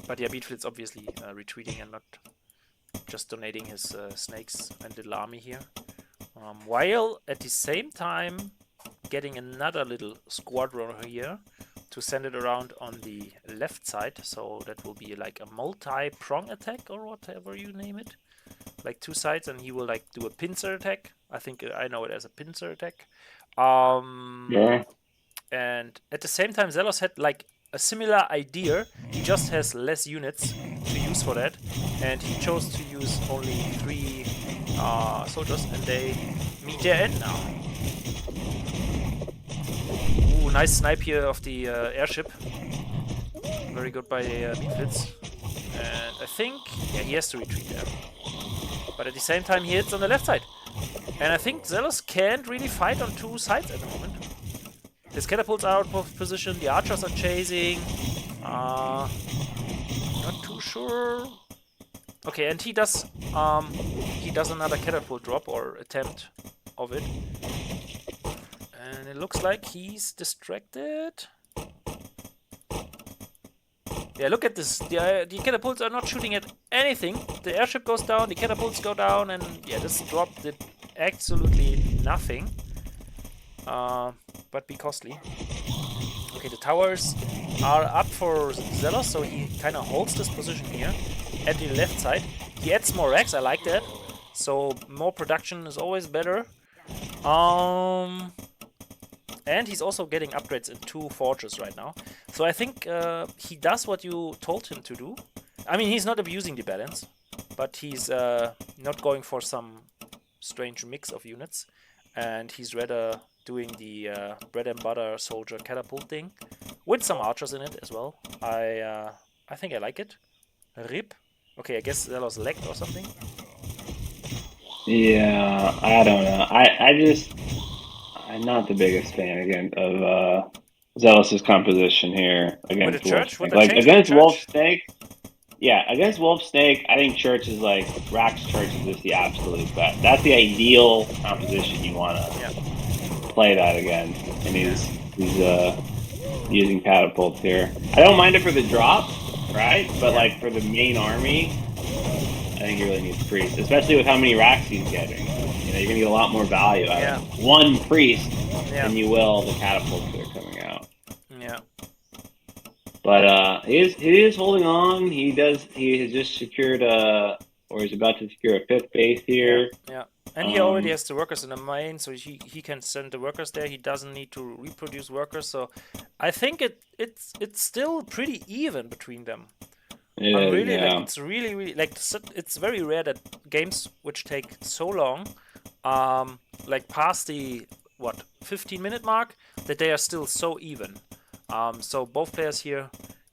But yeah, bScherm obviously retreating and not just donating his snakes and little army here. While at the same time getting another little squadron here to send it around on the left side. So that will be like a multi-prong attack or whatever you name it. Like 2 sides, and he will like do a pincer attack. I think I know it as a pincer attack. Yeah. And at the same time, Zelos had like a similar idea. He just has less units to use for that, and he chose to use only 3 soldiers, and they meet their end now. Ooh, nice snipe here of the airship. Very good by bScherm. And I think, yeah, he has to retreat there. But at the same time, he hits on the left side. And I think Zelos can't really fight on 2 sides at the moment. His catapults are out of position, the archers are chasing. Not too sure. Okay, and he does another catapult drop or attempt of it. And it looks like he's distracted. Yeah, look at this. The catapults are not shooting at anything. The airship goes down, the catapults go down, and yeah, this drop did absolutely nothing. But be costly. Okay, the towers are up for Zelos, so he kind of holds this position here at the left side. He adds more racks, I like that. So more production is always better. And he's also getting upgrades in 2 forges right now. So I think he does what you told him to do. I mean, he's not abusing the balance, but he's not going for some strange mix of units. And he's rather doing the bread and butter soldier catapult thing with some archers in it as well. I think I like it. Rip. Okay, I guess Zelos lagged or something. Yeah, I don't know. I'm not the biggest fan again of Zealous' composition here against Wolfsnake. Like against Wolfsnake, yeah, against Wolfsnake, I think Church is like Rax Church is just the absolute best. That's the ideal composition you want to play that against, and he's using catapults here. I don't mind it for the drop, right? But like for the main army, I think he really needs priests, especially with how many racks he's getting. You know, you're gonna get a lot more value out of one priest than you will the catapults that are coming out. Yeah. But he is holding on. He has just secured or he's about to secure a 5th base here. Yeah. And he already has the workers in the main, so he can send the workers there. He doesn't need to reproduce workers, so I think it's still pretty even between them. Yeah, like, it's really like it's very rare that games which take so long, like past the 15-minute mark, that they are still so even. So both players here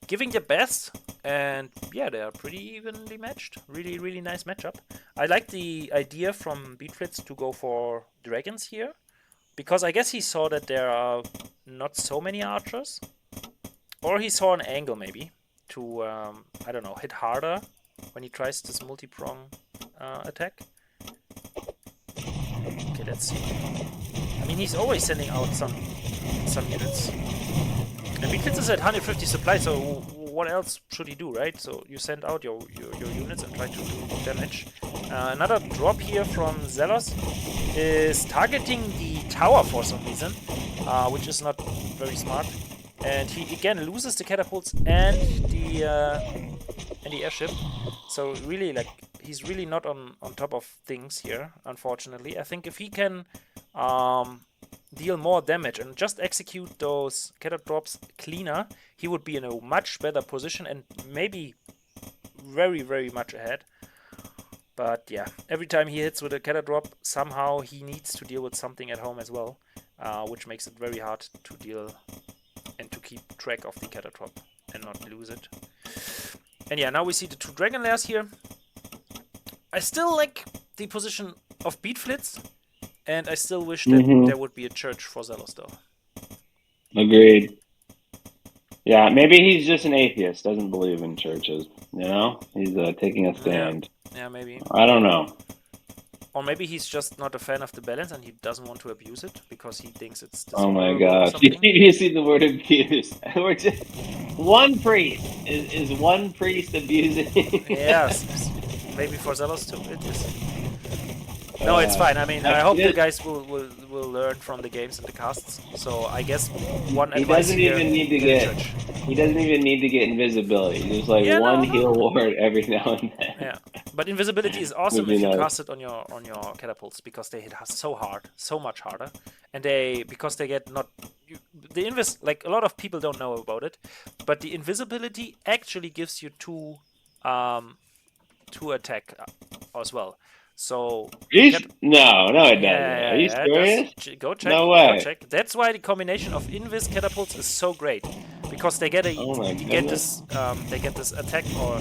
giving their best, and yeah, they are pretty evenly matched. Really, really nice matchup. I like the idea from bScherm to go for dragons here, because I guess he saw that there are not so many archers, or he saw an angle maybe to, I don't know, hit harder when he tries this multi-prong attack. Okay, let's see. I mean, he's always sending out some units. And bScherm is at 150 supply, so what else should he do, right? So you send out your units and try to do damage. Another drop here from Zelos is targeting the tower for some reason, which is not very smart. And he again loses the catapults and the airship. So really, like, he's really not on top of things here, unfortunately. I think if he can deal more damage and just execute those catapult drops cleaner, he would be in a much better position and maybe very, very much ahead. But yeah, every time he hits with a Keta drop, somehow he needs to deal with something at home as well, which makes it very hard to deal and to keep track of the Keta drop and not lose it. And yeah, now we see the 2 Dragon Lairs here. I still like the position of Beatflitz, and I still wish that there would be a church for Zelos though. Agreed. Yeah, maybe he's just an atheist, doesn't believe in churches. You know, he's taking a stand. Yeah, maybe. I don't know. Or maybe he's just not a fan of the balance and he doesn't want to abuse it because he thinks it's Oh my dishonorable or gosh! something. You see the word abuse? We're just one priest. Is one priest abusing? Yes, maybe for Zelos too. It is. No, it's fine. I mean, I hope you guys will learn from the games and the casts. So I guess one advice doesn't here, even need to get a get. church. He doesn't even need to get invisibility. Just like one heal ward every now and then. Yeah, but invisibility is awesome Would if be you nice. cast it on your catapults because they hit so hard, so much harder, and because they get the like a lot of people don't know about it, but the invisibility actually gives you two attack as well. So No, it doesn't. Are you serious? Go check. No way. Go check. That's why the combination of invis catapults is so great, because they get this attack or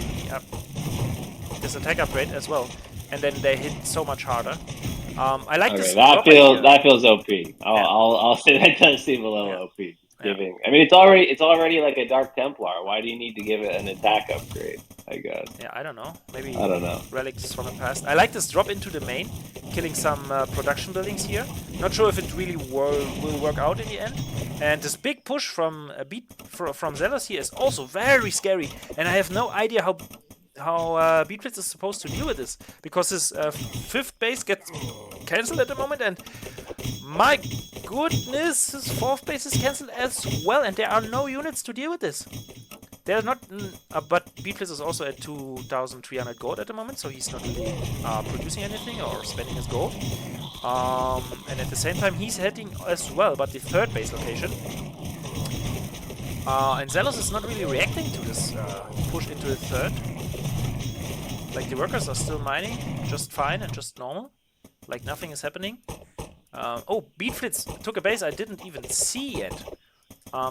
this attack upgrade as well, and then they hit so much harder. I like this. That feels OP. I'll say that does seem a little OP. Giving, I mean, it's already like a Dark Templar. Why do you need to give it an attack upgrade? I guess. Yeah, I don't know. Maybe I don't know. Relics from the past. I like this drop into the main, killing some production buildings here. Not sure if it really will work out in the end. And this big push from from Zelos here is also very scary, and I have no idea how Beatrix is supposed to deal with this, because his 5th base gets cancelled at the moment, and my goodness, his 4th base is cancelled as well, and there are no units to deal with this. They're not, but Beatrix is also at 2,300 gold at the moment, so he's not really producing anything or spending his gold. And at the same time, he's heading as well, but the 3rd base location. And Zelos is not really reacting to this push into the 3rd. Like, the workers are still mining just fine and just normal. Like, nothing is happening. Oh, Beatflitz took a base I didn't even see yet.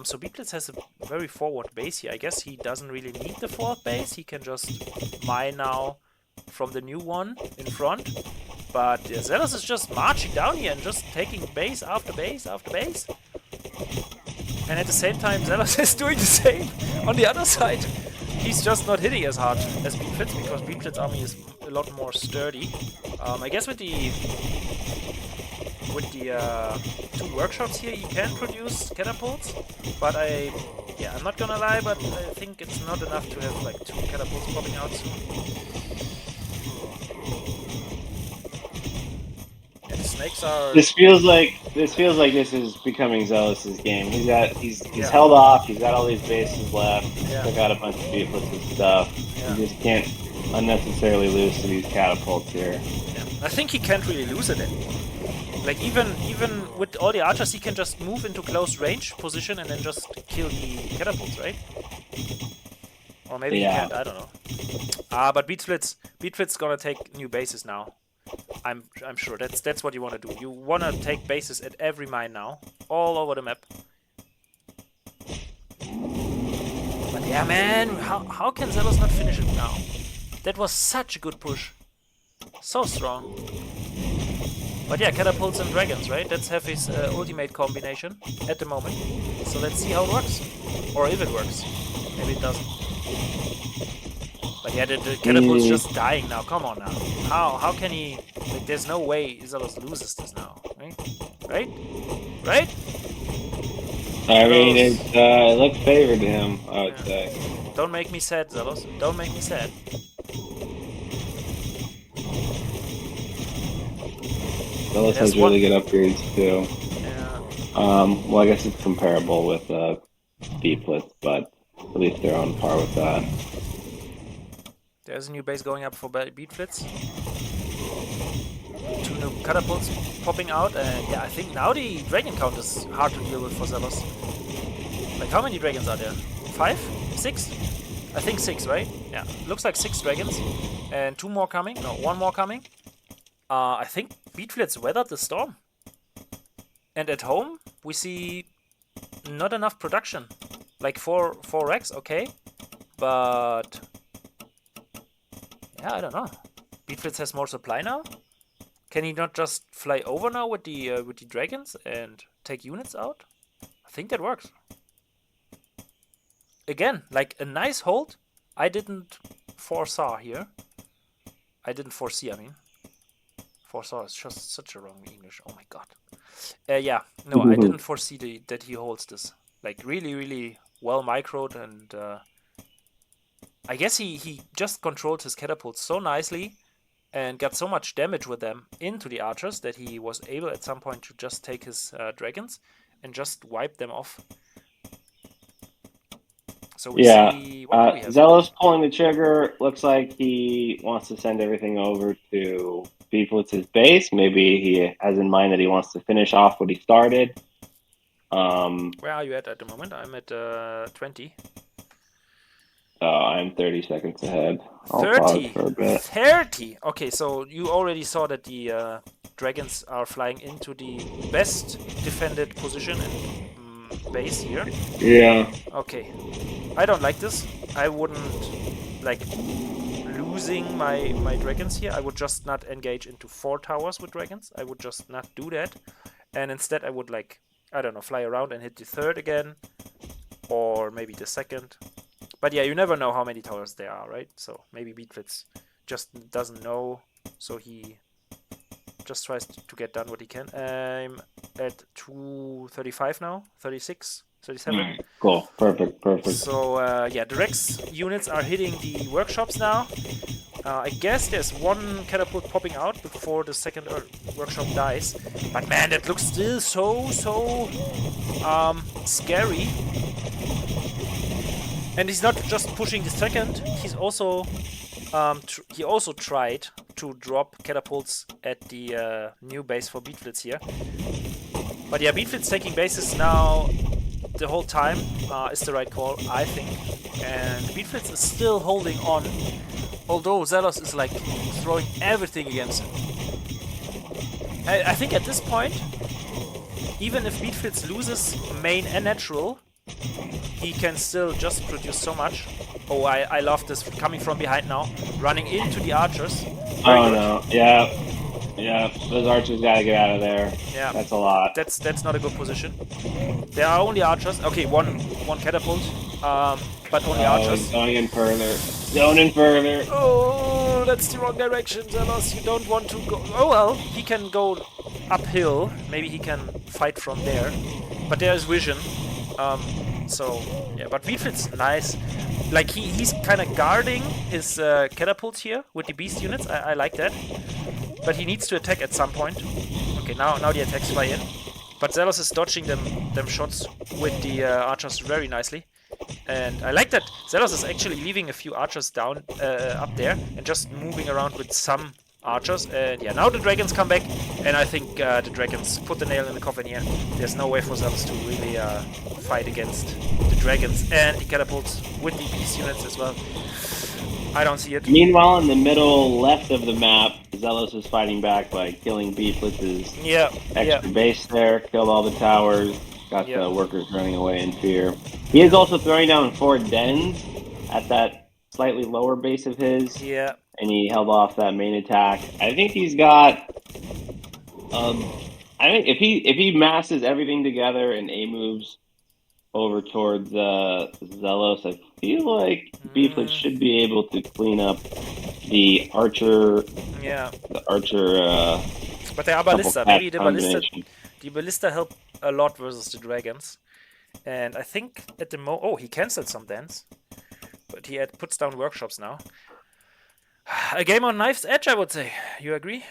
So Beatflitz has a very forward base here. I guess he doesn't really need the 4th base. He can just mine now from the new one in front. But Zelos is just marching down here and just taking base after base after base. And at the same time, Zelos is doing the same on the other side. He's just not hitting as hard as Beatflitz, because Beatflitz's army is a lot more sturdy. I guess with the 2 workshops here, you can produce catapults, but I'm not gonna lie, but I think it's not enough to have like 2 catapults popping out soon. Yeah, the snakes are. This feels like this is becoming Zelos' game. He's held off. He's got all these bases left. He took out a bunch of Beatflits and stuff. Yeah. He just can't unnecessarily lose to these catapults here. Yeah. I think he can't really lose it anymore. Like, even with all the archers, he can just move into close range position and then just kill the catapults, right? Or maybe he can't, I don't know. But Beatflitz gonna take new bases now. I'm sure that's what you want to do. You want to take bases at every mine now, all over the map. But yeah, man, how can Zelos not finish it now? That was such a good push. So strong. But yeah, catapults and dragons, right? That's Hefe's ultimate combination at the moment. So let's see how it works. Or if it works. Maybe it doesn't. But yeah, the catapult's just dying now. Come on now. How can he... Like, there's no way Zelos loses this now, right? Right? Right? I mean, it looks favored to him, I would say. Don't make me sad, Zelos. Don't make me sad. Zelos has really good upgrades too. Yeah. Well, I guess it's comparable with Beatflitz, but at least they're on par with that. There's a new base going up for Beatflitz. 2 new catapults popping out, and yeah, I think now the dragon count is hard to deal with for Zelos. Like, how many dragons are there? 5? 6? I think 6, right? Yeah, looks like 6 dragons. And 2 more coming. No, 1 more coming. I think bScherm weathered the storm. And at home, we see not enough production. Like 4 racks, okay. But yeah, I don't know. bScherm has more supply now. Can he not just fly over now with the dragons and take units out? I think that works. Again, like a nice hold. I didn't foresaw here. I didn't foresee, I mean. Foresaw is just such a wrong English. Oh my god. Yeah, no, I didn't foresee that he holds this. Like really, really well microed, and I guess he just controlled his catapults so nicely and got so much damage with them into the archers that he was able at some point to just take his dragons and just wipe them off. So we see, what do we have? Zelos pulling the trigger. Looks like he wants to send everything over to bScherm's base. Maybe he has in mind that he wants to finish off what he started. Where are you at the moment? I'm at 20. I'm 30 seconds ahead. I'll 30. pause for a bit. 30. Okay, so you already saw that the dragons are flying into the best defended position and base here. Yeah. Okay. I don't like this. I wouldn't like losing my dragons here. I would just not engage into 4 towers with dragons. I would just not do that. And instead I would, like, I don't know, fly around and hit the 3rd again. Or maybe the 2nd. But yeah, you never know how many towers there are, right? So maybe bScherm just doesn't know. So he just tries to get done what he can. I'm at 235 now. 36. 37. Right, cool. Perfect. So yeah, the Rex units are hitting the workshops now. I guess there's 1 catapult popping out before the 2nd workshop dies. But man, that looks still so scary. And he's not just pushing the 2nd. He's also he also tried to drop catapults at the new base for bScherm here. But yeah, bScherm taking bases now the whole time is the right call, I think. And bScherm is still holding on, although Zelos is like throwing everything against him. I think at this point, even if bScherm loses main and natural, he can still just produce so much. Oh, I love this coming from behind now, running into the archers. Very good. No, yeah, those archers gotta get out of there. Yeah, that's a lot. That's not a good position. There are only archers. Okay, one catapult, but only archers. Going in further. Oh, that's the wrong direction, Zelos. You don't want to go. Oh well, he can go uphill. Maybe he can fight from there. But there is vision. So yeah, but bScherm's nice. Like he's kind of guarding his catapults here with the beast units. I like that. But he needs to attack at some point. Okay, now the attacks fly in. But Zelos is dodging them shots with the archers very nicely. And I like that Zelos is actually leaving a few archers down up there and just moving around with some archers. And yeah, now the dragons come back, and I think the dragons put the nail in the coffin here. There's no way for Zelos to really fight against the dragons and the catapults with the beast units as well. I don't see it. Meanwhile, in the middle left of the map, Zelos is fighting back by killing bScherm's extra base there, killed all the towers, got the workers running away in fear. He is also throwing down 4 dens at that slightly lower base of his. Yeah. And he held off that main attack. I think he's got. I think if he masses everything together and A moves over towards Zelos, I feel like bScherm should be able to clean up the archer. Yeah. The archer. But the ballista, maybe the ballista helped a lot versus the dragons. And I think at the he cancelled some dens, but he puts down workshops now. A game on knife's edge, I would say. You agree?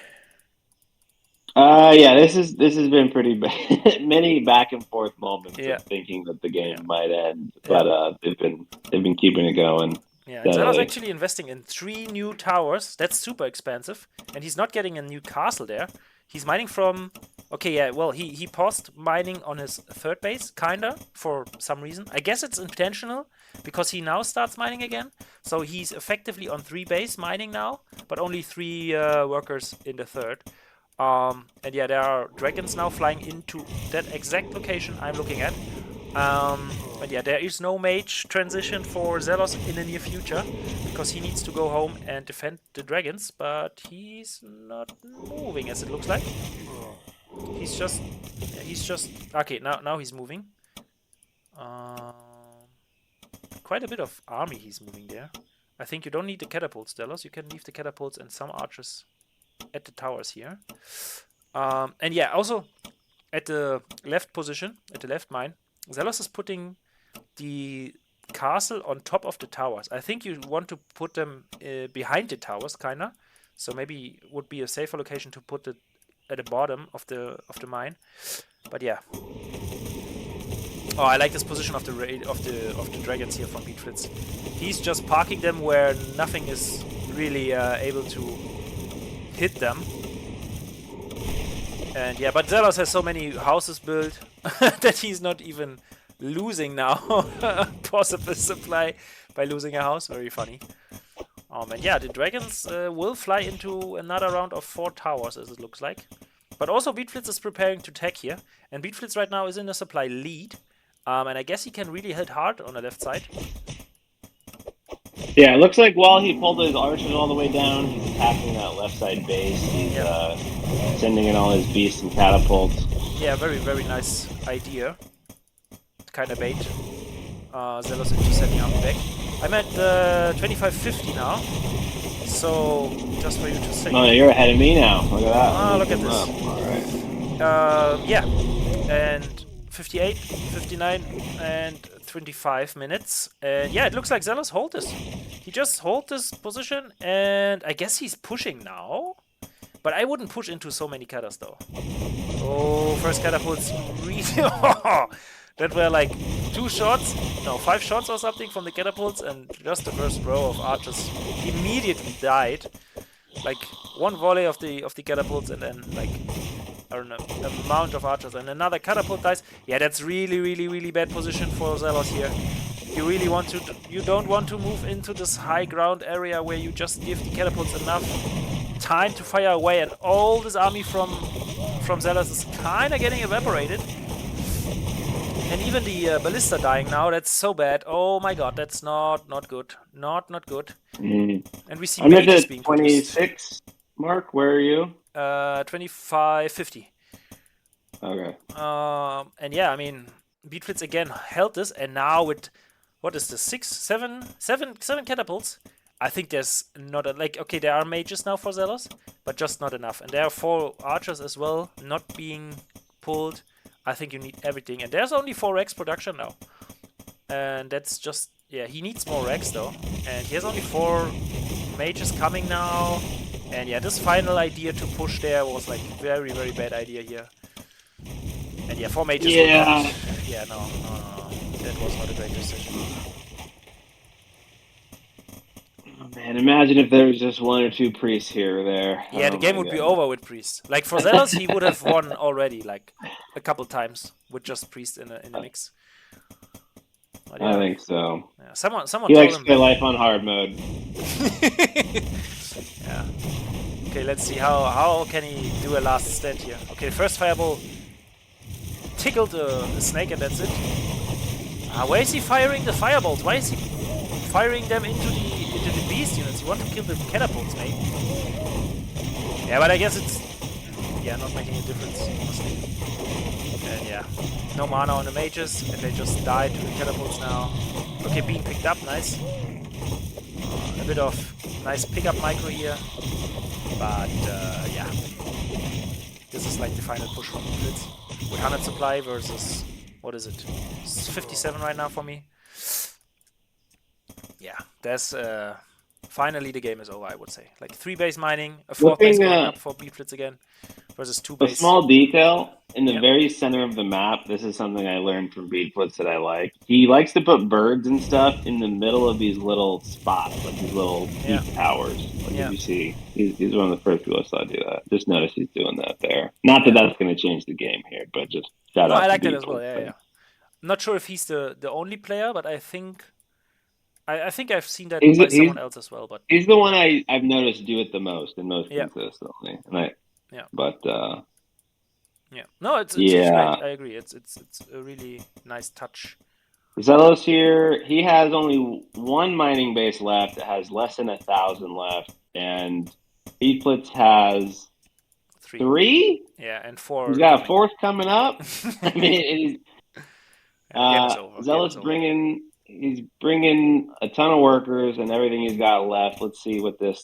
Yeah, this has been pretty bad. Many back and forth moments of thinking that the game might end, but they've been keeping it going. Yeah, and Zelos actually investing in 3 new towers. That's super expensive, and he's not getting a new castle there. He's mining from Okay, yeah, well, he paused mining on his third base, kinda, for some reason. I guess it's intentional, because he now starts mining again. So he's effectively on 3 base mining now, but only 3 workers in the third. And yeah, there are dragons now flying into that exact location I'm looking at. And yeah, there is no mage transition for Zelos in the near future, because he needs to go home and defend the dragons, but he's not moving as it looks like. He's just okay. Now he's moving. Quite a bit of army he's moving there. I think you don't need the catapults, Delos. You can leave the catapults and some archers at the towers here. And yeah, also at the left position, at the left mine, Zelos is putting the castle on top of the towers. I think you want to put them behind the towers, kinda. So maybe it would be a safer location to put it at the bottom of the mine. But yeah. Oh, I like this position of the dragons here from bScherm. He's just parking them where nothing is really able to hit them. And yeah, but Zelos has so many houses built that he's not even losing now possible supply by losing a house. Very funny. And yeah, the dragons will fly into another round of 4 towers, as it looks like. But also bScherm is preparing to tech here, and bScherm right now is in a supply lead. And I guess he can really hit hard on the left side. Yeah, it looks like while he pulled his archers all the way down, he's attacking that left side base. He's sending in all his beasts and catapults. Yeah, very, very nice idea. Kind of bait Zelos into sending army back. I'm at 2550 now. So, just for you to say. Oh, you're ahead of me now. Look at that. Ah, look at this. All right. Yeah, and 58, 59, and 25 minutes. And yeah, it looks like Zelos hold this. He just hold this position, and I guess he's pushing now. But I wouldn't push into so many cutters, though. Oh, first catapults. Really? That were like 5 shots or something from the catapults, and just the first row of archers immediately died. Like one volley of the catapults, and then like I don't know, amount of archers, and another catapult dies. Yeah, that's really, really, really bad position for Zelos here. You don't want to move into this high ground area where you just give the catapults enough time to fire away, and all this army from Zelos is kind of getting evaporated. And even the ballista dying now, that's so bad. Oh my god, that's not good. Not good. Mm. And we see I'm at mages the being 26 mark. Where are you? 2550. Okay. And yeah, I mean, bScherm again held this, and now with, what is this, 7 catapults? I think there's not okay, there are mages now for Zelos, but just not enough. And there are 4 archers as well, not being pulled. I think you need everything, and there's only 4 Rex production now. And that's just, yeah, he needs more Rex though. And he has only 4 mages coming now. And yeah, this final idea to push there was like very, very bad idea here. And yeah, 4 mages will not. Yeah, no. That was not a great decision. Oh, man, imagine if there was just 1 or 2 priests here or there. Yeah, the game would be over with priests. Like for Zelos, he would have won already, like a couple times with just priests in the mix. But, yeah. I think so. Yeah, someone He told likes him. to play life on hard mode. Yeah. Okay, let's see how can he do a last stand here. Okay, first fireball tickled the snake, and that's it. Where is he firing the fireballs? Why is he firing them into the beast units? You want to kill the catapults, mate. Yeah, but I guess it's not making a difference, honestly. And yeah, no mana on the mages, and they just died to the catapults now. Okay, being picked up, nice. A bit of nice pickup micro here, but yeah, this is like the final push from bScherm with 100 supply versus, what is it? It's 57 right now for me. Yeah, there's finally the game is over, I would say. Like 3 base mining, a 4th base going up for bScherm again versus two A base. small detail in the Yep. very center of the map. This is something I learned from Beatflits that I like. He likes to put birds and stuff in the middle of these little spots, like these little Yeah. peak towers. Like Yeah. if you see, he's one of the first people I saw do that. Just notice he's doing that there. Not that Yeah. that's going to change the game here, but just shout No, out I to like that as well. Beatflits. Yeah, yeah. I'm not sure if he's the only player, but I think I've seen that by someone else as well. But He's the one I've noticed do it the most and most yeah, consistently. And yeah, but yeah. No, it's yeah. great. I agree. It's a really nice touch. Zelos here, he has only one mining base left. It has less than 1,000 left, and Beeflitz has 3. Yeah, and 4 He's got coming. a 4th coming up. I mean, yeah, game is over. Zelos he's bringing a ton of workers and everything he's got left. Let's see what this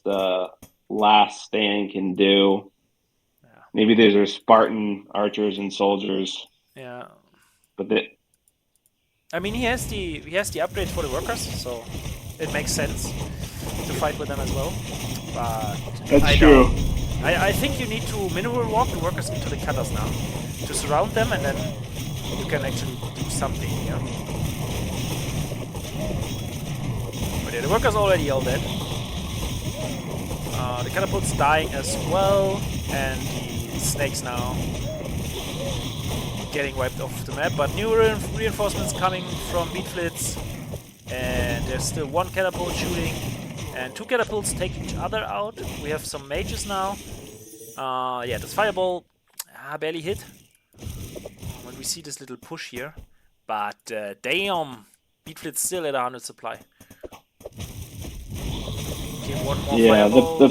last stand can do. Yeah. Maybe these are Spartan archers and soldiers. Yeah. But I mean, he has the upgrade for the workers, so it makes sense to fight with them as well. But that's true. I think you need to mineral walk the workers into the cutters now to surround them, and then you can actually do something here. But yeah, the workers already all dead. The catapult's dying as well, and the snakes now getting wiped off the map. But new reinforcements coming from Beatflits, and there's still 1 catapult shooting, and 2 catapults take each other out. We have some mages now. Yeah, this fireball barely hit when we see this little push here. But damn, Beatflits still at 100 supply. Okay, 1 more fireball.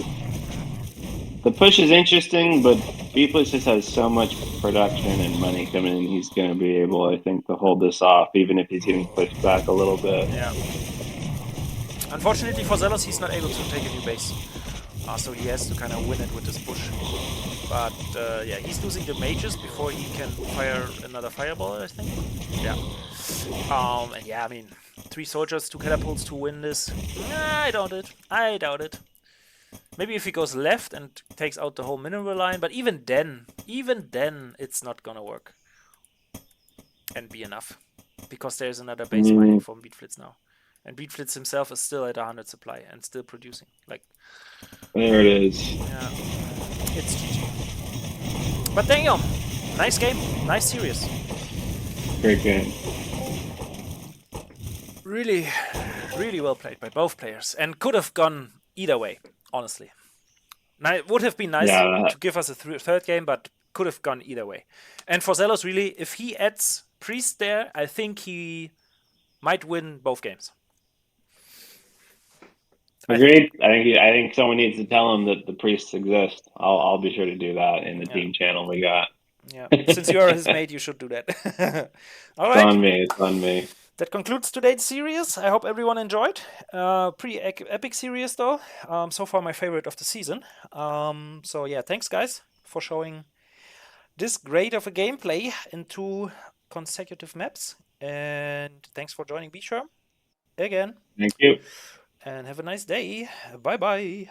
The push is interesting, but Beefless just has so much production and money coming in. He's going to be able, I think, to hold this off, even if he's getting pushed back a little bit. Yeah. Unfortunately for Zelos, he's not able to take a new base. So he has to kind of win it with this push. But yeah, he's losing the mages before he can fire another fireball, I think. Yeah. And yeah, I mean, 3 soldiers, 2 catapults to win this. I doubt it. I doubt it. Maybe if he goes left and takes out the whole mineral line, but even then, it's not gonna work and be enough, because there's another base mining from Beatflits now, and Beatflits himself is still at 100 supply and still producing. Like, there it is. Yeah, it's GG. But damn, nice game, nice series. Great game. Really, really well played by both players, and could have gone either way. Honestly, now, it would have been nice to give us a third game, but could have gone either way. And for Zelos, really, if he adds Priest there, I think he might win both games. Agreed. I think someone needs to tell him that the priests exist. I'll be sure to do that in the team channel we got. Yeah, since you are his mate, you should do that. All right. It's on me. That concludes today's series. I hope everyone enjoyed. Pretty epic series though. So far my favorite of the season. So yeah, thanks guys for showing this great of a gameplay in 2 consecutive maps. And thanks for joining bScherm again. Thank you. And have a nice day. Bye bye.